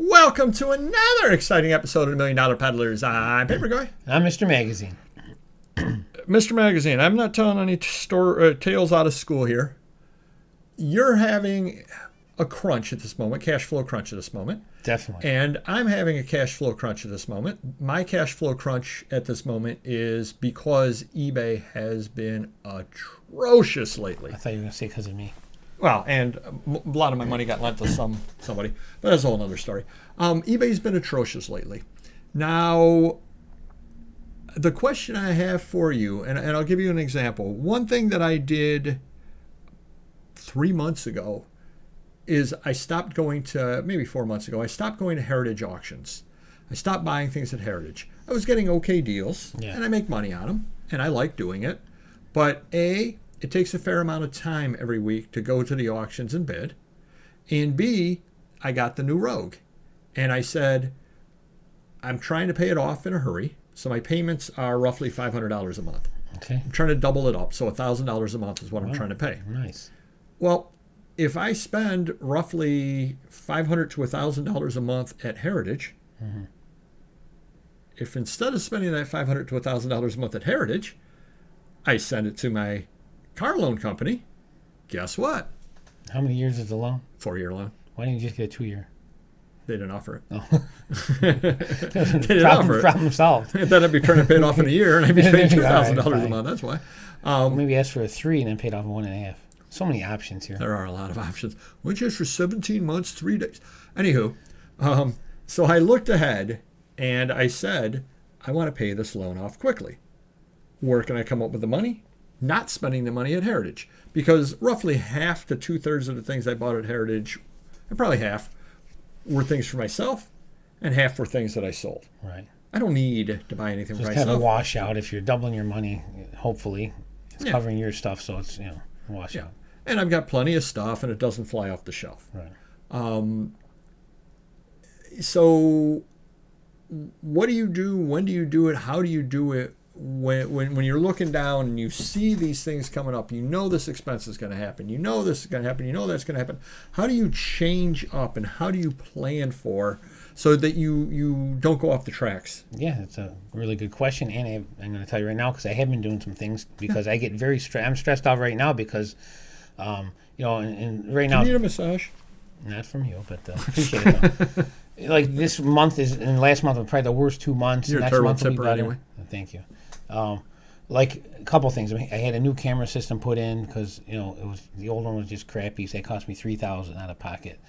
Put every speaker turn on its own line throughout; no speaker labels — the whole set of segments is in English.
Welcome to another exciting episode of the $1 Million Peddlers. I'm Papergoy.
I'm Mr. Magazine.
Mr. Magazine, I'm not telling any tales out of school here. You're having a crunch at this moment, cash flow crunch at this moment.
Definitely.
And I'm having a cash flow crunch at this moment. My cash flow crunch at this moment is because eBay has been atrocious lately.
I thought you were going to say because of me.
Well, and a lot of my money got lent to somebody, but that's a whole other story. eBay's been atrocious lately. Now, the question I have for you, and I'll give you an example. One thing that I did 3 months ago is I stopped going to, maybe 4 months ago, I stopped going to Heritage auctions. I stopped buying things at Heritage. I was getting okay deals, and I make money on them, and I like doing it. But it takes a fair amount of time every week to go to the auctions and bid. And B, I got the new Rogue. And I said, I'm trying to pay it off in a hurry. So my payments are roughly $500 a month.
Okay.
I'm trying to double it up. So $1,000 a month is what I'm trying to pay.
Nice.
Well, if I spend roughly $500 to $1,000 a month at Heritage, if instead of spending that $500 to $1,000 a month at Heritage, I send it to my car loan company, guess what?
How many years is the loan?
4-year loan.
Why didn't you just get a 2-year?
They didn't offer it.
Oh.
They didn't offer it.
Problem solved.
Then I'd be trying to pay it off in a year, and I'd be paying $2,000 a month. That's why.
Maybe ask for a 3 and then paid off in 1.5. So many options here.
There are a lot of options. Which is for 17 months, 3 days. Anywho, so I looked ahead, and I said, I want to pay this loan off quickly. Where can I come up with the money? Not spending the money at Heritage, because roughly half to 2/3 of the things I bought at Heritage, and probably half, were things for myself, and half were things that I sold.
Right.
I don't need to buy anything for
It's
myself.
kind of a washout. If you're doubling your money, hopefully, it's covering your stuff, so it's, a washout.
And I've got plenty of stuff, and it doesn't fly off the shelf.
Right.
So what do you do? When do you do it? How do you do it? When you're looking down and you see these things coming up, you know this expense is going to happen. You know this is going to happen. You know that's going to happen. How do you change up and how do you plan for so that you don't go off the tracks?
Yeah, that's a really good question. And I'm going to tell you right now because I have been doing some things because I get very I'm stressed out right now because, and right now.
Do you need a massage?
Not from you, but appreciate it. Like this month and last month were probably the worst 2 months.
You're
Next
a terrible
month will be
tipper
better.
anyway.
Thank you. Like a couple things. I had a new camera system put in because it was the old one was just crappy. So it cost me $3,000 out of pocket.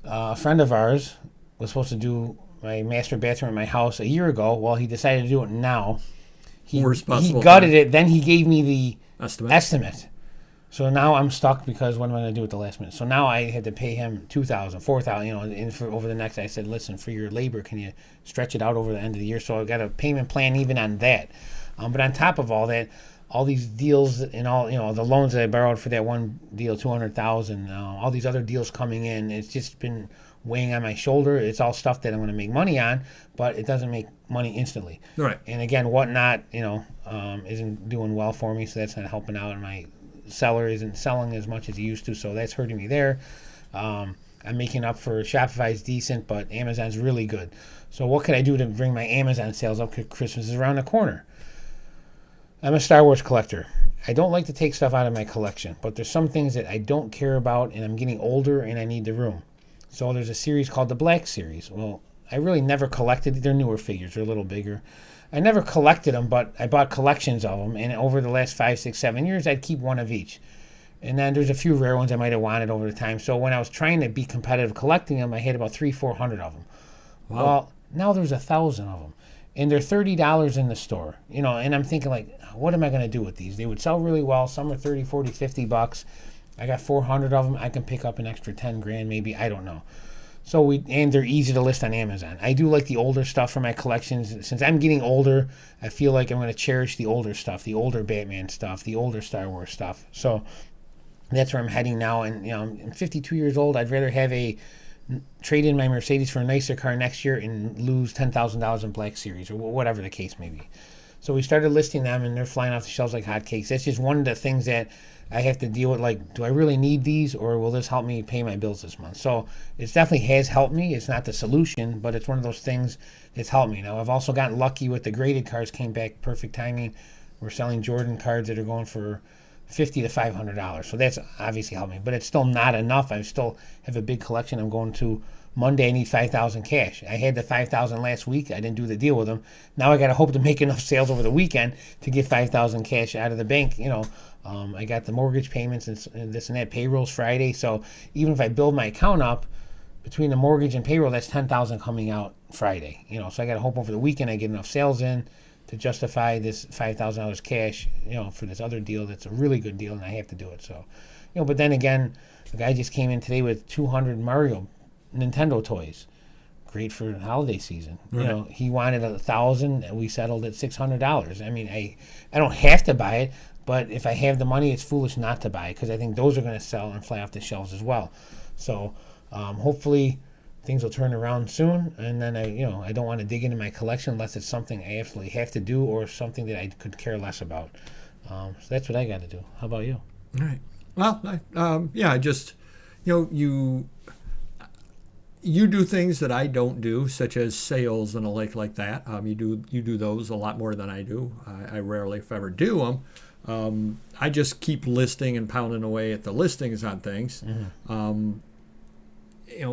A friend of ours was supposed to do my master bathroom in my house a year ago. Well, he decided to do it now. He gutted it. Then he gave me the estimate. So now I'm stuck because what am I going to do at the last minute? So now I had to pay him $2,000, $4,000, and for over the next, I said, listen, for your labor, can you stretch it out over the end of the year? So I got a payment plan even on that. But on top of all that, all these deals and all, the loans that I borrowed for that one deal, $200,000, all these other deals coming in, it's just been weighing on my shoulder. It's all stuff that I'm going to make money on, but it doesn't make money instantly.
Right.
And again, Whatnot, isn't doing well for me, so that's not helping out. And my seller isn't selling as much as he used to, so that's hurting me there. I'm making up for Shopify's decent, but Amazon's really good. So what can I do to bring my Amazon sales up? Because Christmas is around the corner. I'm a Star Wars collector. I don't like to take stuff out of my collection, but there's some things that I don't care about, and I'm getting older and I need the room. So there's a series called the Black Series. Well, I really never collected. They're newer figures. They're a little bigger. I never collected them, but I bought collections of them, and over the last 5, 6, 7 years, I'd keep one of each. And then there's a few rare ones I might have wanted over the time. So when I was trying to be competitive collecting them, I had about 300-400 of them.
Wow.
Well, now there's 1,000 of them, and they're $30 in the store. And I'm thinking, like, what am I going to do with these? They would sell really well. Some are $30, $40, $50. I got 400 of them. I can pick up an extra 10 grand, maybe. I don't know. And they're easy to list on Amazon. I do like the older stuff for my collections. Since I'm getting older, I feel like I'm going to cherish the older stuff, the older Batman stuff, the older Star Wars stuff. So that's where I'm heading now. And I'm 52 years old. I'd rather have trade in my Mercedes for a nicer car next year and lose $10,000 in Black Series or whatever the case may be. So we started listing them, and they're flying off the shelves like hotcakes. That's just one of the things that I have to deal with. Like, do I really need these, or will this help me pay my bills this month? So it definitely has helped me. It's not the solution, but it's one of those things that's helped me. Now, I've also gotten lucky with the graded cards, came back perfect timing. We're selling Jordan cards that are going for $50 to $500. So that's obviously helped me, but it's still not enough. I still have a big collection. I'm going to Monday. I need 5,000 cash. I had the 5,000 last week. I didn't do the deal with them. Now I got to hope to make enough sales over the weekend to get 5,000 cash out of the bank. I got the mortgage payments and this and that. Payroll's Friday. So even if I build my account up between the mortgage and payroll, that's 10,000 coming out Friday. So I got to hope over the weekend I get enough sales in to justify this $5,000 cash, for this other deal that's a really good deal, and I have to do it. So, but then again, the guy just came in today with 200 Nintendo toys. Great for the holiday season.
Right.
He wanted 1,000, and we settled at $600. I mean, I don't have to buy it, but if I have the money, it's foolish not to buy it, because I think those are going to sell and fly off the shelves as well. So hopefully things will turn around soon, and then I don't want to dig into my collection unless it's something I absolutely have to do or something that I could care less about. So that's what I got to do. How about you?
All right. Well, I just, you do things that I don't do, such as sales and a like that. You do those a lot more than I do. I rarely, if ever, do them. I just keep listing and pounding away at the listings on things. Mm-hmm.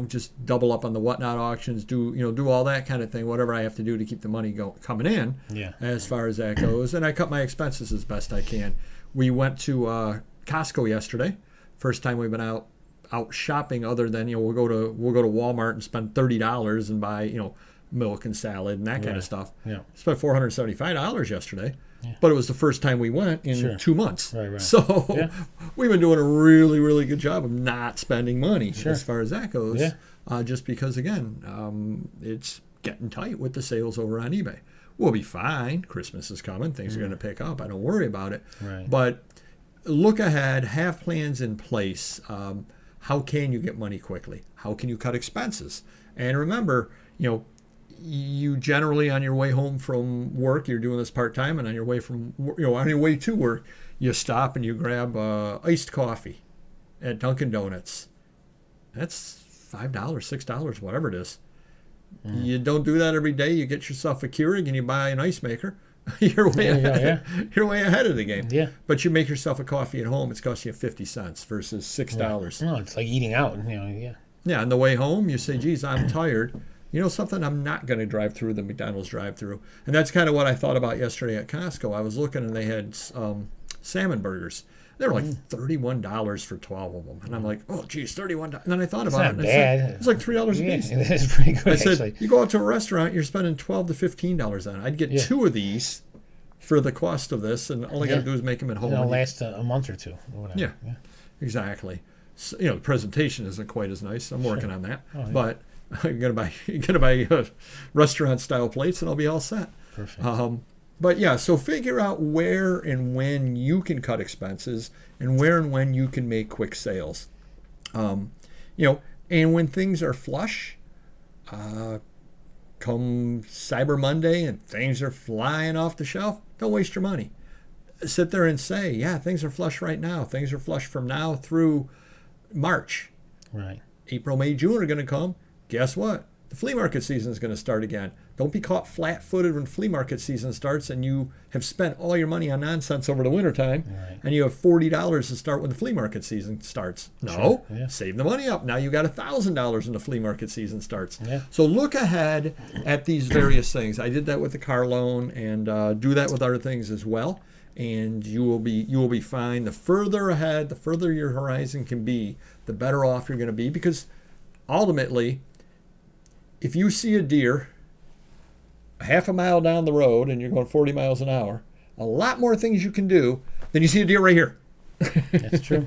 Just double up on the whatnot auctions, do all that kind of thing, whatever I have to do to keep the money coming in.
Yeah.
As far as that goes, and I cut my expenses as best I can. We went to Costco yesterday. First time we've been out shopping, other than we'll go to Walmart and spend $30 and buy milk and salad and that kind of stuff.
Yeah.
Spent $475 yesterday.
Yeah.
But it was the first time we went in 2 months.
Right.
So we've been doing a really, really good job of not spending money as far as that goes.
Yeah.
Just because, again, it's getting tight with the sales over on eBay. We'll be fine. Christmas is coming. Things are going to pick up. I don't worry about it.
Right.
But look ahead. Have plans in place. How can you get money quickly? How can you cut expenses? And remember, you generally, on your way home from work, you're doing this part-time, and on your way to work, you stop and you grab iced coffee at Dunkin' Donuts. That's $5, $6, whatever it is. Mm. You don't do that every day. You get yourself a Keurig and you buy an ice maker. You're way ahead of the game.
Yeah.
But you make yourself a coffee at home, it's costing you 50 cents versus $6.
No, it's like eating out.
Yeah, on the way home, you say, geez, I'm tired. Something, I'm not going to drive through the McDonald's drive-through. And that's kind of what I thought about yesterday at Costco. I was looking, and they had salmon burgers. They were like $31 for 12 of them. And I'm like, oh, geez, $31. And then I thought about it.
It's not bad.
It's like $3 a piece.
It is pretty good,
I said,
actually.
you go out to a restaurant, you're spending $12 to $15 on it. I'd get 2 of these for the cost of this, and all I got to do is make them at home.
It'll last a month or two. Or whatever.
Yeah, exactly. So, the presentation isn't quite as nice. I'm working on that.
Oh, yeah.
But I'm gonna buy restaurant style plates, and I'll be all set.
Perfect.
But yeah, so figure out where and when you can cut expenses, and where and when you can make quick sales. And when things are flush, come Cyber Monday and things are flying off the shelf, don't waste your money. Sit there and say, yeah, things are flush right now. Things are flush from now through March.
Right.
April, May, June are going to come. Guess what? The flea market season is going to start again. Don't be caught flat-footed when flea market season starts and you have spent all your money on nonsense over the wintertime, and you have $40 to start when the flea market season starts. No, save the money up. Now you got $1,000 when the flea market season starts.
Yeah.
So look ahead at these various things. I did that with the car loan, and do that with other things as well. And you will be fine. The further ahead, the further your horizon can be, the better off you're going to be, because ultimately, if you see a deer a half a mile down the road and you're going 40 miles an hour, a lot more things you can do than you see a deer right here.
That's true.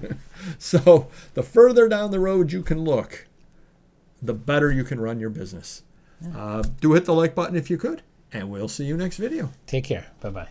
So the further down the road you can look, the better you can run your business. Do hit the like button if you could, and we'll see you next video.
Take care. Bye-bye.